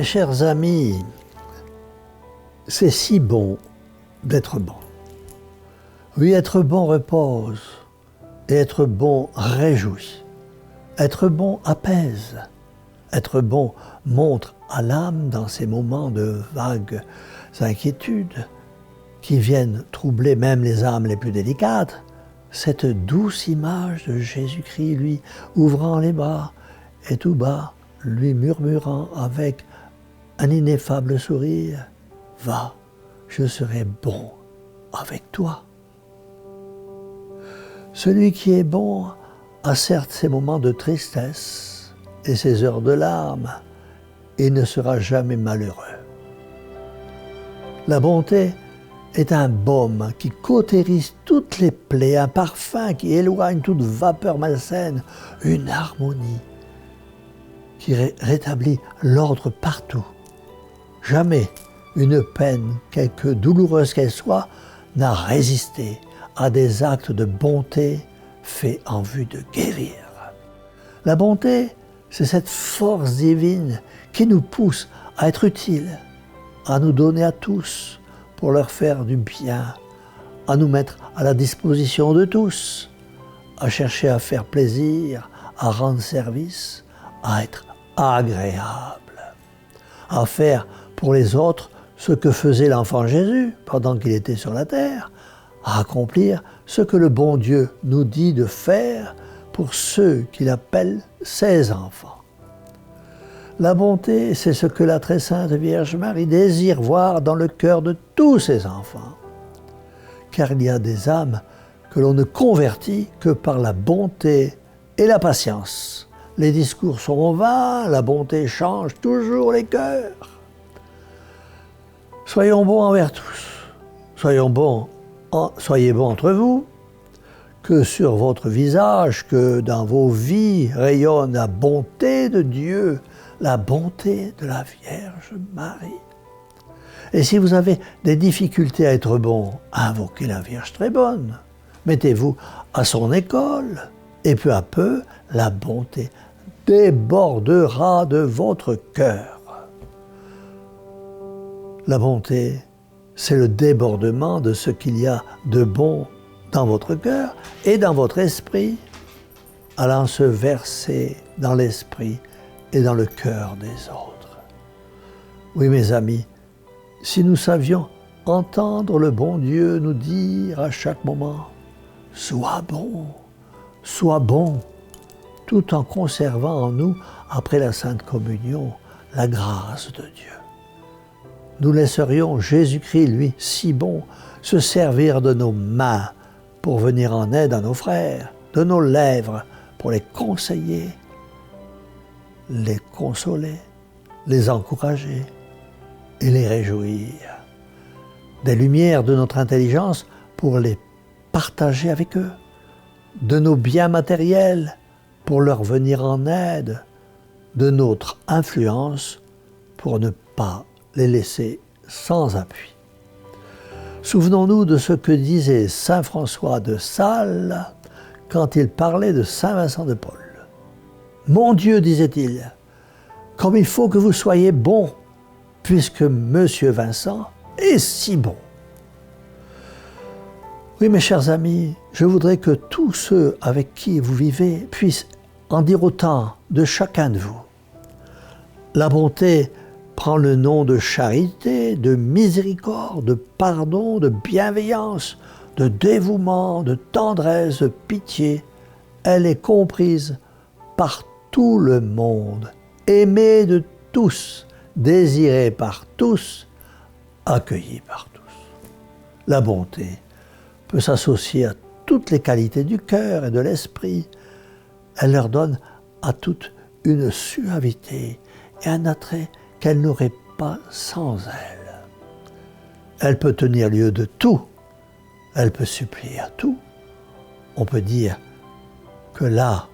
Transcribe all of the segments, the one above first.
Mes chers amis, c'est si bon d'être bon. Oui, être bon repose, et être bon réjouit. Être bon apaise. Être bon montre à l'âme dans ces moments de vagues inquiétudes qui viennent troubler même les âmes les plus délicates, cette douce image de Jésus-Christ, lui, ouvrant les bras et tout bas, lui murmurant avec un ineffable sourire, « Va, je serai bon avec toi. » Celui qui est bon a certes ses moments de tristesse et ses heures de larmes, et ne sera jamais malheureux. La bonté est un baume qui cautérise toutes les plaies, un parfum qui éloigne toute vapeur malsaine, une harmonie qui rétablit l'ordre partout. Jamais une peine, quelque douloureuse qu'elle soit, n'a résisté à des actes de bonté faits en vue de guérir. La bonté, c'est cette force divine qui nous pousse à être utiles, à nous donner à tous pour leur faire du bien, à nous mettre à la disposition de tous, à chercher à faire plaisir, à rendre service, à être agréable, à faire pour les autres ce que faisait l'enfant Jésus pendant qu'il était sur la terre, à accomplir ce que le bon Dieu nous dit de faire pour ceux qu'il appelle ses enfants. La bonté, c'est ce que la très sainte Vierge Marie désire voir dans le cœur de tous ses enfants. Car il y a des âmes que l'on ne convertit que par la bonté et la patience. Les discours sont vains, la bonté change toujours les cœurs. Soyons bons envers tous. Soyez bons entre vous, que sur votre visage, que dans vos vies rayonne la bonté de Dieu, la bonté de la Vierge Marie. Et si vous avez des difficultés à être bon, invoquez la Vierge très bonne. Mettez-vous à son école et peu à peu, la bonté débordera de votre cœur. La bonté, c'est le débordement de ce qu'il y a de bon dans votre cœur et dans votre esprit, allant se verser dans l'esprit et dans le cœur des autres. Oui, mes amis, si nous savions entendre le bon Dieu nous dire à chaque moment « Sois bon », tout en conservant en nous, après la Sainte Communion, la grâce de Dieu. Nous laisserions Jésus-Christ, lui, si bon, se servir de nos mains pour venir en aide à nos frères, de nos lèvres pour les conseiller, les consoler, les encourager et les réjouir. Des lumières de notre intelligence pour les partager avec eux, de nos biens matériels pour leur venir en aide, de notre influence pour ne pas les laisser sans appui. Souvenons-nous de ce que disait saint François de Sales quand il parlait de saint Vincent de Paul. « Mon Dieu, disait-il, comme il faut que vous soyez bon, puisque Monsieur Vincent est si bon. » Oui, mes chers amis, je voudrais que tous ceux avec qui vous vivez puissent en dire autant de chacun de vous. La bonté prend le nom de charité, de miséricorde, de pardon, de bienveillance, de dévouement, de tendresse, de pitié. Elle est comprise par tout le monde, aimée de tous, désirée par tous, accueillie par tous. La bonté peut s'associer à toutes les qualités du cœur et de l'esprit. Elle leur donne à toutes une suavité et un attrait qu'elle n'aurait pas sans elle. Elle peut tenir lieu de tout, elle peut supplier à tout. On peut dire que là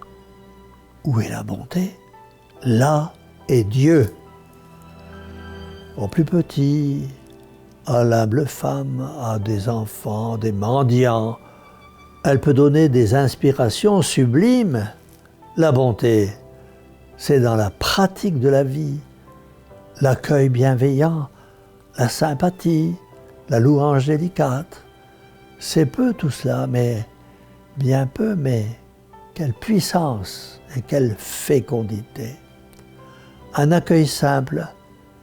où est la bonté, là est Dieu. Au plus petit, à l'humble femme, à des enfants, des mendiants, elle peut donner des inspirations sublimes. La bonté, c'est dans la pratique de la vie. l'accueil bienveillant, la sympathie, la louange délicate. C'est peu tout cela, mais bien peu, mais quelle puissance et quelle fécondité. Un accueil simple,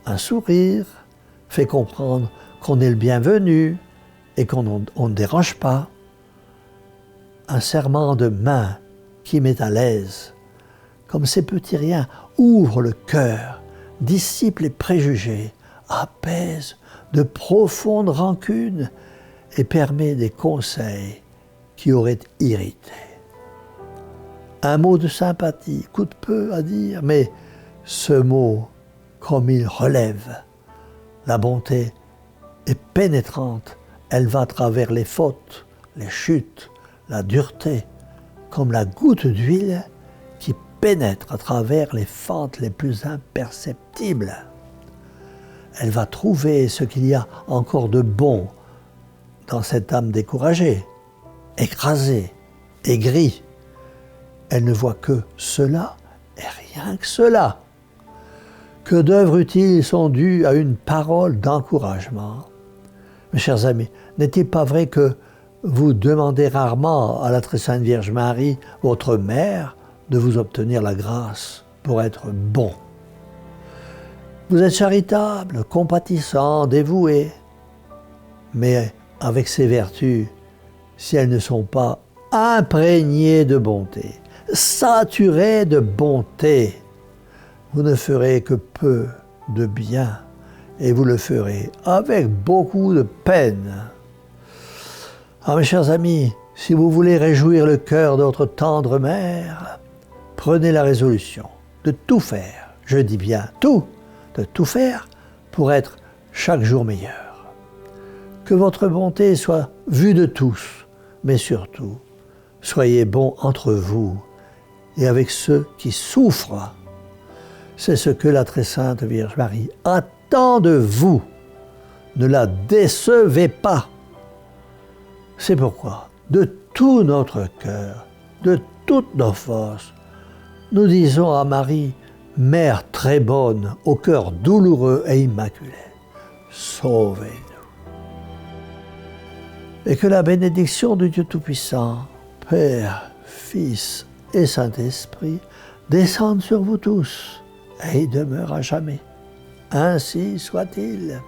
un sourire, fait comprendre qu'on est le bienvenu et qu'on ne dérange pas. Un serrement de main qui met à l'aise, comme ces petits riens, ouvre le cœur, dissipe les préjugés, apaise de profondes rancunes et permet des conseils qui auraient irrité. Un mot de sympathie coûte peu à dire, mais ce mot, comme il relève, la bonté est pénétrante, elle va à travers les fautes, les chutes, la dureté, comme la goutte d'huile qui pénètre à travers les fentes les plus imperceptibles. Elle va trouver ce qu'il y a encore de bon dans cette âme découragée, écrasée, aigrie. Elle ne voit que cela et rien que cela. Que d'œuvres utiles sont dues à une parole d'encouragement. Mes chers amis, n'est-il pas vrai que vous demandez rarement à la très sainte Vierge Marie, votre mère, de vous obtenir la grâce pour être bon? Vous êtes charitable, compatissant, dévoué, mais avec ces vertus, si elles ne sont pas imprégnées de bonté, saturées de bonté, vous ne ferez que peu de bien et vous le ferez avec beaucoup de peine. Ah, mes chers amis, si vous voulez réjouir le cœur de votre tendre mère, prenez la résolution de tout faire, je dis bien tout, de tout faire pour être chaque jour meilleur. Que votre bonté soit vue de tous, mais surtout, soyez bons entre vous et avec ceux qui souffrent. C'est ce que la très sainte Vierge Marie attend de vous. Ne la décevez pas. C'est pourquoi, de tout notre cœur, de toutes nos forces, nous disons à Marie, Mère très bonne, au cœur douloureux et immaculé, sauvez-nous. Et que la bénédiction de Dieu Tout-Puissant, Père, Fils et Saint-Esprit, descende sur vous tous et y demeure à jamais. Ainsi soit-il.